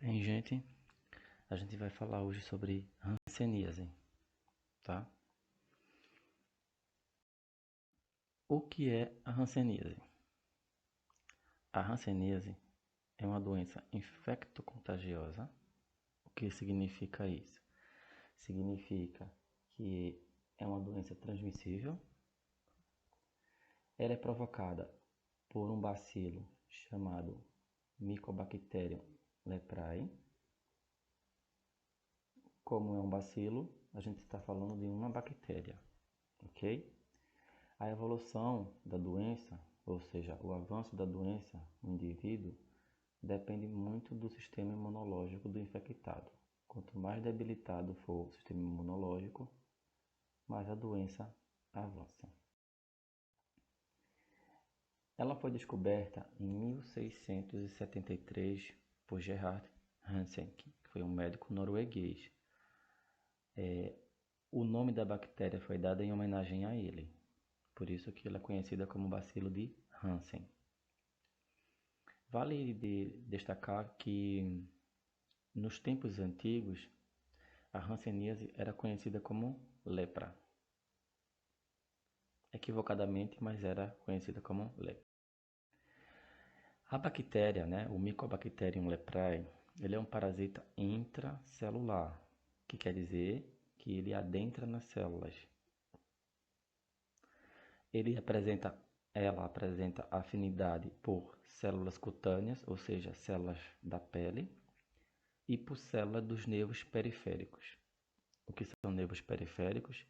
Bem, gente, a gente vai falar hoje sobre hanseníase, tá? O que é a hanseníase? A hanseníase é uma doença infecto-contagiosa. O que significa isso? Significa que é uma doença transmissível. Ela é provocada por um bacilo chamado Mycobacterium leprae. Como é um bacilo, a gente está falando de uma bactéria, ok? A evolução da doença, ou seja, o avanço da doença no indivíduo, depende muito do sistema imunológico do infectado. Quanto mais debilitado for o sistema imunológico, mais a doença avança. Ela foi descoberta em 1673 por Gerhard Hansen, que foi um médico norueguês. O nome da bactéria foi dado em homenagem a ele. Por isso que ela é conhecida como bacilo de Hansen. Vale destacar que nos tempos antigos a hanseníase era conhecida como lepra. Equivocadamente, mas era conhecida como lepra. A bactéria, o Mycobacterium leprae, ele é um parasita intracelular, que quer dizer que ele adentra nas células. Ela apresenta afinidade por células cutâneas, ou seja, células da pele, e por células dos nervos periféricos. O que são nervos periféricos?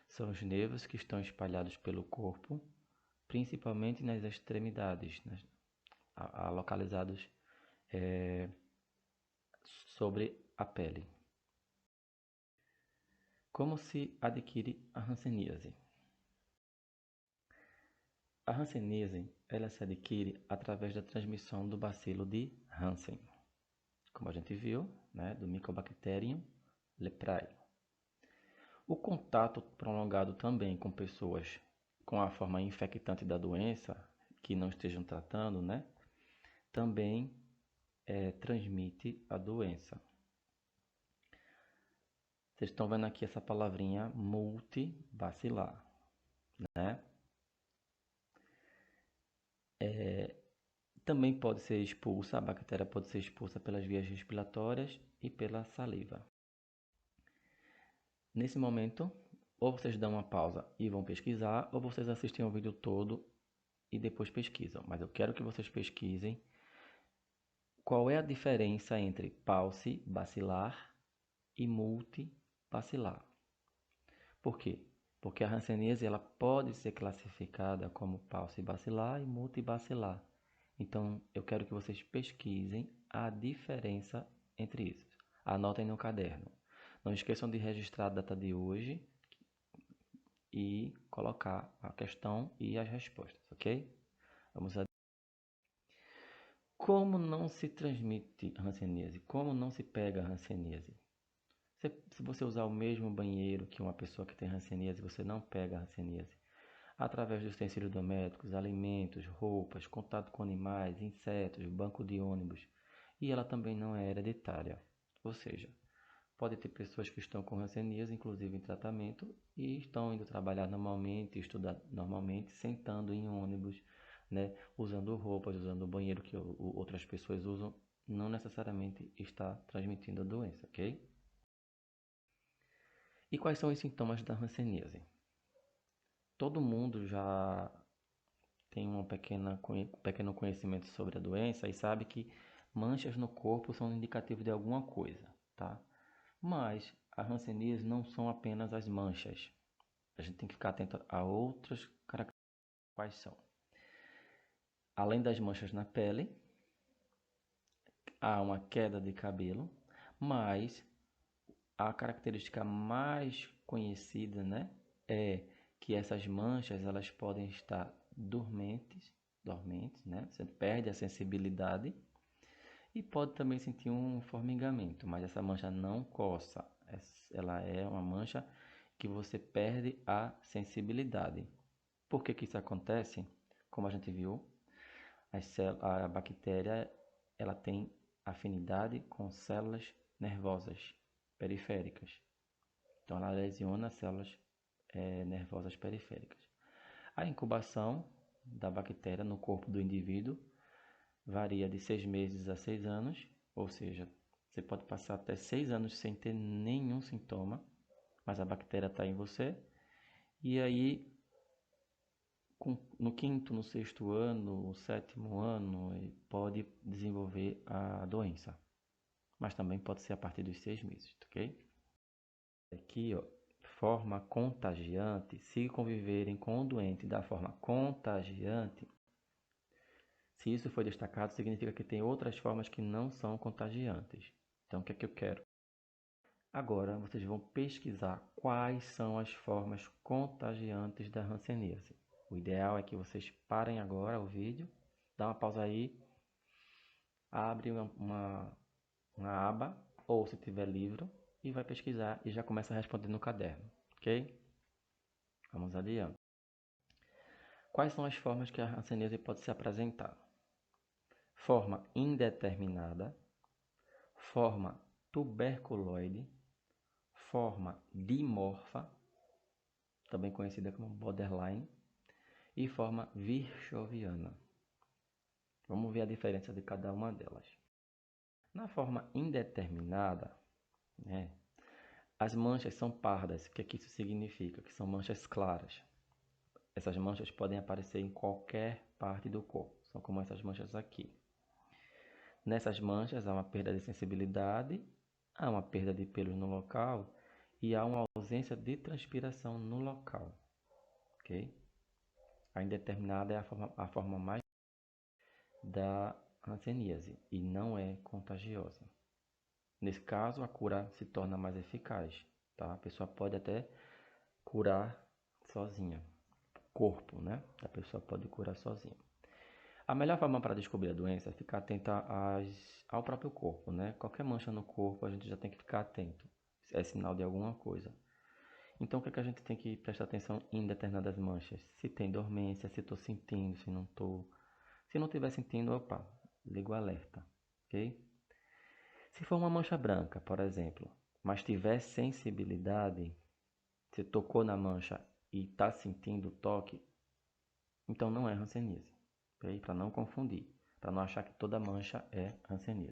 São os nervos que estão espalhados pelo corpo, principalmente nas extremidades, localizados sobre a pele. Como se adquire a hanseníase? A hanseníase ela se adquire através da transmissão do bacilo de Hansen, como a gente viu, do Mycobacterium leprae. O contato prolongado também com pessoas com a forma infectante da doença, que não estejam tratando, também transmite a doença. Vocês estão vendo aqui essa palavrinha multibacilar, Também pode ser expulsa, a bactéria pode ser expulsa pelas vias respiratórias e pela saliva. Nesse momento, ou vocês dão uma pausa e vão pesquisar, ou vocês assistem ao vídeo todo e depois pesquisam. Mas eu quero que vocês pesquisem qual é a diferença entre paucibacilar e multibacilar. Por quê? Porque a hanseníase ela pode ser classificada como paucibacilar e multibacilar. Então, eu quero que vocês pesquisem a diferença entre isso. Anotem no caderno. Não esqueçam de registrar a data de hoje e colocar a questão e as respostas, ok? Vamos a... Como não se transmite hanseníase? Como não se pega hanseníase? Se você usar o mesmo banheiro que uma pessoa que tem hanseníase, você não pega hanseníase. Através de utensílios domésticos, alimentos, roupas, contato com animais, insetos, banco de ônibus. E ela também não é hereditária. Ou seja, pode ter pessoas que estão com hanseníase, inclusive em tratamento, e estão indo trabalhar normalmente, estudar normalmente, sentando em ônibus, usando roupas, usando o banheiro que outras pessoas usam, não necessariamente está transmitindo a doença, ok? E quais são os sintomas da hanseníase? Todo mundo já tem um pequeno conhecimento sobre a doença e sabe que manchas no corpo são indicativo de alguma coisa, tá? Mas a hanseníase não são apenas as manchas. A gente tem que ficar atento a outras características. Quais são? Além das manchas na pele, há uma queda de cabelo, mas a característica mais conhecida, é que essas manchas elas podem estar dormentes, Você perde a sensibilidade e pode também sentir um formigamento, mas essa mancha não coça. Ela é uma mancha que você perde a sensibilidade. Por que isso acontece? Como a gente viu, a bactéria ela tem afinidade com células nervosas periféricas. Então, ela lesiona as células nervosas periféricas. A incubação da bactéria no corpo do indivíduo varia de 6 meses a 6 anos, ou seja, você pode passar até 6 anos sem ter nenhum sintoma, mas a bactéria está em você, e aí no quinto, no sexto ano, no sétimo ano, pode desenvolver a doença, mas também pode ser a partir dos 6 meses, ok? Aqui, ó, forma contagiante, se conviverem com o doente da forma contagiante, se isso foi destacado, significa que tem outras formas que não são contagiantes. Então, o que é que eu quero? Agora, vocês vão pesquisar quais são as formas contagiantes da hanseníase. O ideal é que vocês parem agora o vídeo, dá uma pausa aí, abre uma aba, ou se tiver livro, e vai pesquisar e já começa a responder no caderno, ok? Vamos adiante. Quais são as formas que a hanseníase pode se apresentar? Forma indeterminada, forma tuberculoide, forma dimorfa, também conhecida como borderline, e forma virchoviana. Vamos ver a diferença de cada uma delas. Na forma indeterminada, as manchas são pardas. O que isso significa? Que são manchas claras. Essas manchas podem aparecer em qualquer parte do corpo. São como essas manchas aqui. Nessas manchas há uma perda de sensibilidade, há uma perda de pelos no local e há uma ausência de transpiração no local. Ok? A indeterminada é a forma mais da hanseníase e não é contagiosa. Nesse caso, a cura se torna mais eficaz. Tá? A pessoa pode até curar sozinha. Corpo, né? A pessoa pode curar sozinha. A melhor forma para descobrir a doença é ficar atento ao próprio corpo, né? Qualquer mancha no corpo a gente já tem que ficar atento. É sinal de alguma coisa. Então, o que é que a gente tem que prestar atenção em determinadas manchas? Se tem dormência, se estou sentindo, se não estou. Se não estiver sentindo, opa, liga o alerta, ok? Se for uma mancha branca, por exemplo, mas tiver sensibilidade, você tocou na mancha e está sentindo o toque, então não é hanseníase, ok? Para não confundir, para não achar que toda mancha é hanseníase.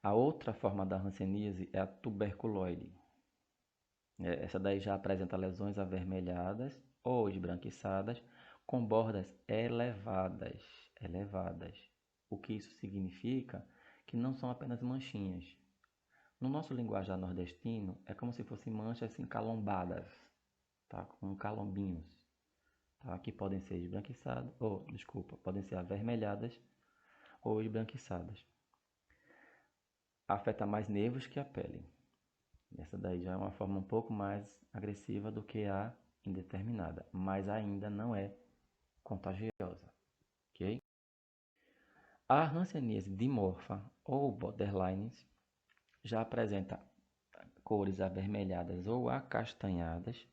A outra forma da hanseníase é a tuberculoide. Essa daí já apresenta lesões avermelhadas ou esbranquiçadas com bordas elevadas. O que isso significa? Que não são apenas manchinhas. No nosso linguajar nordestino, é como se fossem manchas encalombadas, tá? Com calombinhos, tá? Que podem ser esbranquiçadas, podem ser avermelhadas ou esbranquiçadas. Afeta mais nervos que a pele. Essa daí já é uma forma um pouco mais agressiva do que a indeterminada, mas ainda não é contagiosa, ok? A hanseníase dimorfa ou borderlines já apresenta cores avermelhadas ou acastanhadas.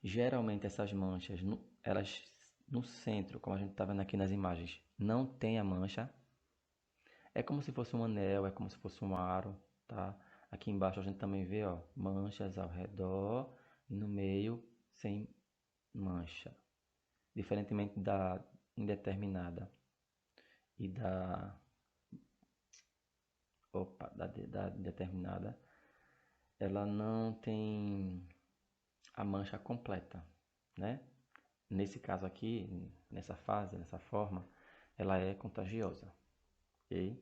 Geralmente essas manchas, elas no centro, como a gente está vendo aqui nas imagens, não tem a mancha. É como se fosse um anel, é como se fosse um aro, tá? Aqui embaixo a gente também vê, ó, manchas ao redor e no meio sem mancha. Diferentemente da indeterminada e da determinada, ela não tem a mancha completa, né? Nesse caso aqui, nessa fase, nessa forma, ela é contagiosa, ok?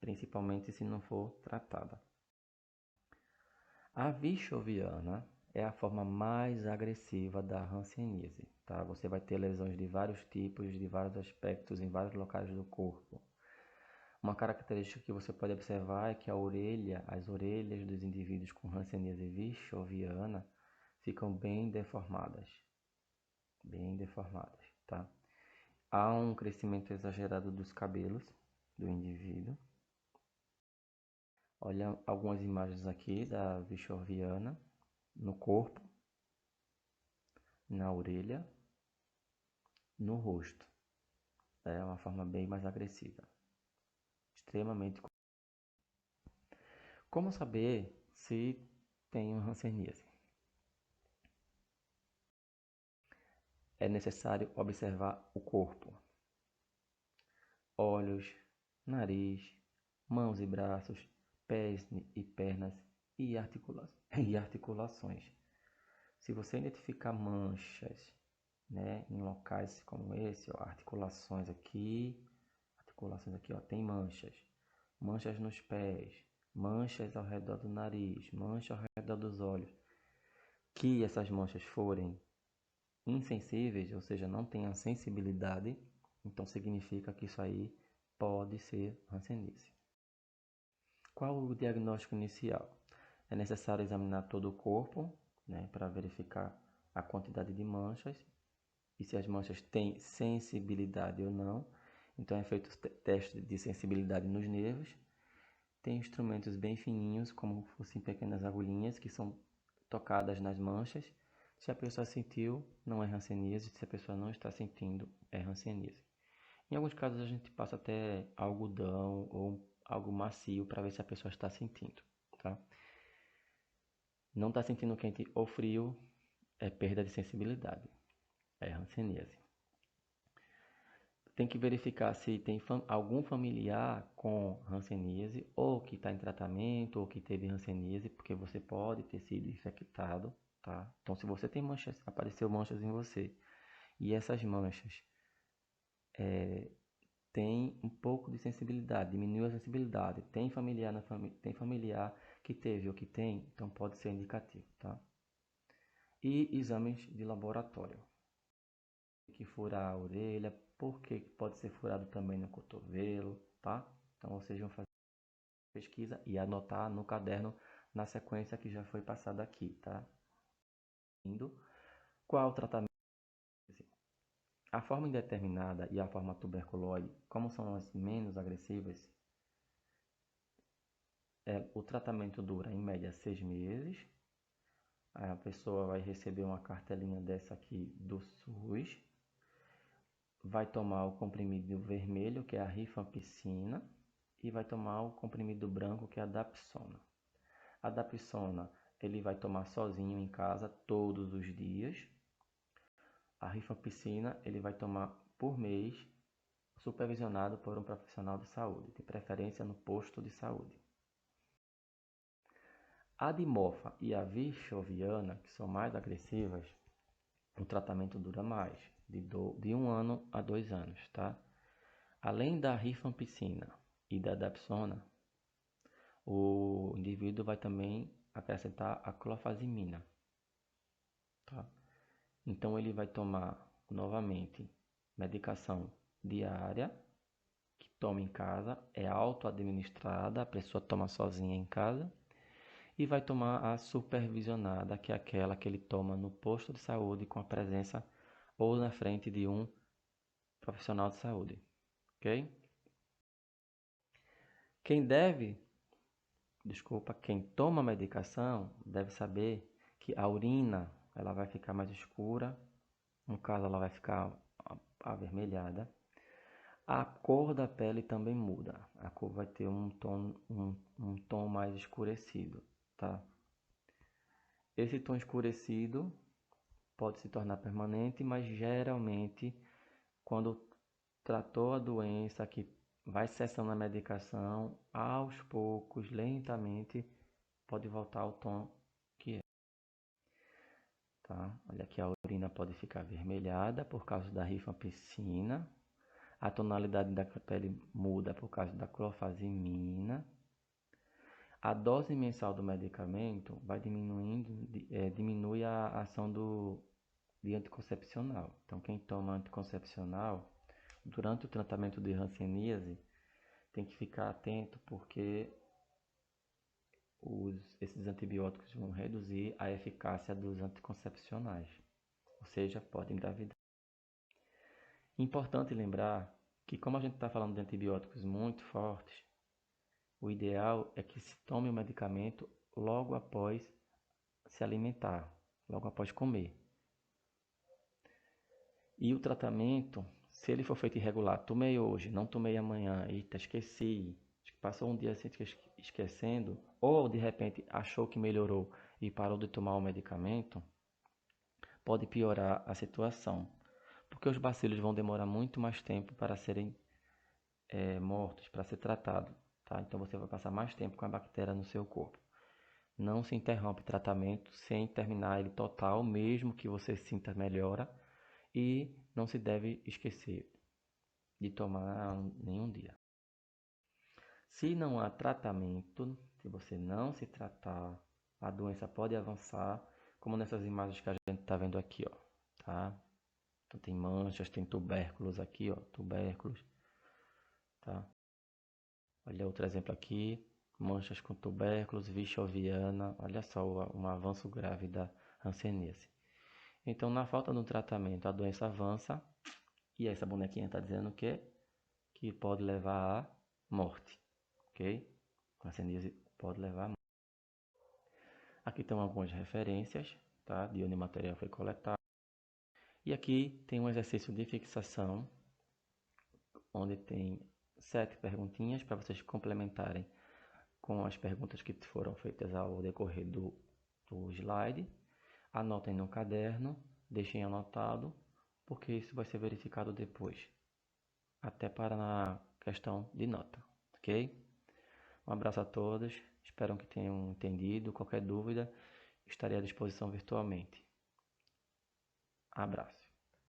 Principalmente se não for tratada. A virchoviana é a forma mais agressiva da hanseníase, tá? Você vai ter lesões de vários tipos, de vários aspectos, em vários locais do corpo. Uma característica que você pode observar é que as orelhas dos indivíduos com hanseníase virchoviana ficam bem deformadas, tá? Há um crescimento exagerado dos cabelos do indivíduo. Olha algumas imagens aqui da virchoviana no corpo, na orelha, no rosto. É uma forma bem mais agressiva. Extremamente. Como saber se tem uma hanseníase? É necessário observar o corpo, olhos, nariz, mãos e braços, pés e pernas e articulações. Se você identificar manchas, né, em locais como esse, ó, articulações aqui, ó, tem manchas, manchas nos pés, manchas ao redor do nariz, manchas ao redor dos olhos, que essas manchas forem insensíveis, ou seja, não tenham sensibilidade, então significa que isso aí pode ser hanseníase. Qual o diagnóstico inicial? É necessário examinar todo o corpo, né, para verificar a quantidade de manchas e se as manchas têm sensibilidade ou não. Então é feito teste de sensibilidade nos nervos. Tem instrumentos bem fininhos, como fossem pequenas agulhinhas, que são tocadas nas manchas. Se a pessoa sentiu, não é hanseníase. Se a pessoa não está sentindo, é hanseníase. Em alguns casos a gente passa até algodão ou algo macio para ver se a pessoa está sentindo, tá? Não está sentindo quente ou frio, é perda de sensibilidade, é hanseníase. Tem que verificar se tem algum familiar com hanseníase, ou que está em tratamento, ou que teve hanseníase, porque você pode ter sido infectado, tá? Então, se você tem manchas, apareceu manchas em você, e essas manchas tem um pouco de sensibilidade, diminuiu a sensibilidade, tem familiar tem familiar que teve ou que tem, então pode ser indicativo, tá? E exames de laboratório. Que furar a orelha, porque pode ser furado também no cotovelo, tá? Então vocês vão fazer pesquisa e anotar no caderno na sequência que já foi passada aqui, tá? Qual o tratamento? A forma indeterminada e a forma tuberculoide, como são as menos agressivas, o tratamento dura em média 6 meses. A pessoa vai receber uma cartelinha dessa aqui do SUS, vai tomar o comprimido vermelho, que é a rifampicina, e vai tomar o comprimido branco, que é a dapsona. A dapsona ele vai tomar sozinho em casa todos os dias. A rifampicina ele vai tomar por mês, supervisionado por um profissional de saúde, de preferência no posto de saúde. A dimorfa e a vichoviana, que são mais agressivas, o tratamento dura mais, de 1 ano a 2 anos, tá? Além da rifampicina e da dapsona, o indivíduo vai também acrescentar a clofazimina, tá? Então ele vai tomar novamente medicação diária, que toma em casa, é auto-administrada, a pessoa toma sozinha em casa, e vai tomar a supervisionada, que é aquela que ele toma no posto de saúde com a presença ou na frente de um profissional de saúde, ok? Quem toma medicação deve saber que a urina ela vai ficar mais escura, no caso ela vai ficar avermelhada. A cor da pele também muda, a cor vai ter um tom mais escurecido, tá? Esse tom escurecido pode se tornar permanente, mas geralmente quando tratou a doença, que vai cessando a medicação, aos poucos, lentamente, pode voltar ao tom que é. Tá? Olha aqui, a urina pode ficar avermelhada por causa da rifampicina. A tonalidade da pele muda por causa da clofazimina. A dose mensal do medicamento vai diminuindo, diminui a ação de anticoncepcional. Então, quem toma anticoncepcional durante o tratamento de hanseníase tem que ficar atento, porque esses antibióticos vão reduzir a eficácia dos anticoncepcionais, ou seja, pode engravidar. Importante lembrar que, como a gente está falando de antibióticos muito fortes, o ideal é que se tome o medicamento logo após se alimentar, logo após comer. E o tratamento Se ele for feito irregular, tomei hoje, não tomei amanhã, eita, esqueci, passou um dia assim esquecendo, ou de repente achou que melhorou e parou de tomar o medicamento, pode piorar a situação, porque os bacilos vão demorar muito mais tempo para serem mortos, para ser tratado, tá? Então você vai passar mais tempo com a bactéria no seu corpo. Não se interrompe o tratamento sem terminar ele total, mesmo que você sinta melhora, e não se deve esquecer de tomar nenhum dia. Se não há tratamento, se você não se tratar, a doença pode avançar, como nessas imagens que a gente está vendo aqui, ó, tá? Então tem manchas, tem tubérculos aqui, ó, tubérculos, tá? Olha outro exemplo aqui, manchas com tubérculos, vicha oviana, olha só um avanço grave da hanseníase. Então, na falta de um tratamento, a doença avança e essa bonequinha está dizendo que pode levar à morte, ok? A hanseníase pode levar à morte. Aqui estão algumas referências, tá? De onde o material foi coletado. E aqui tem um exercício de fixação, onde tem 7 perguntinhas para vocês complementarem com as perguntas que foram feitas ao decorrer do slide. Anotem no caderno, deixem anotado, porque isso vai ser verificado depois, até para na questão de nota, ok? Um abraço a todos, espero que tenham entendido. Qualquer dúvida, estarei à disposição virtualmente. Abraço.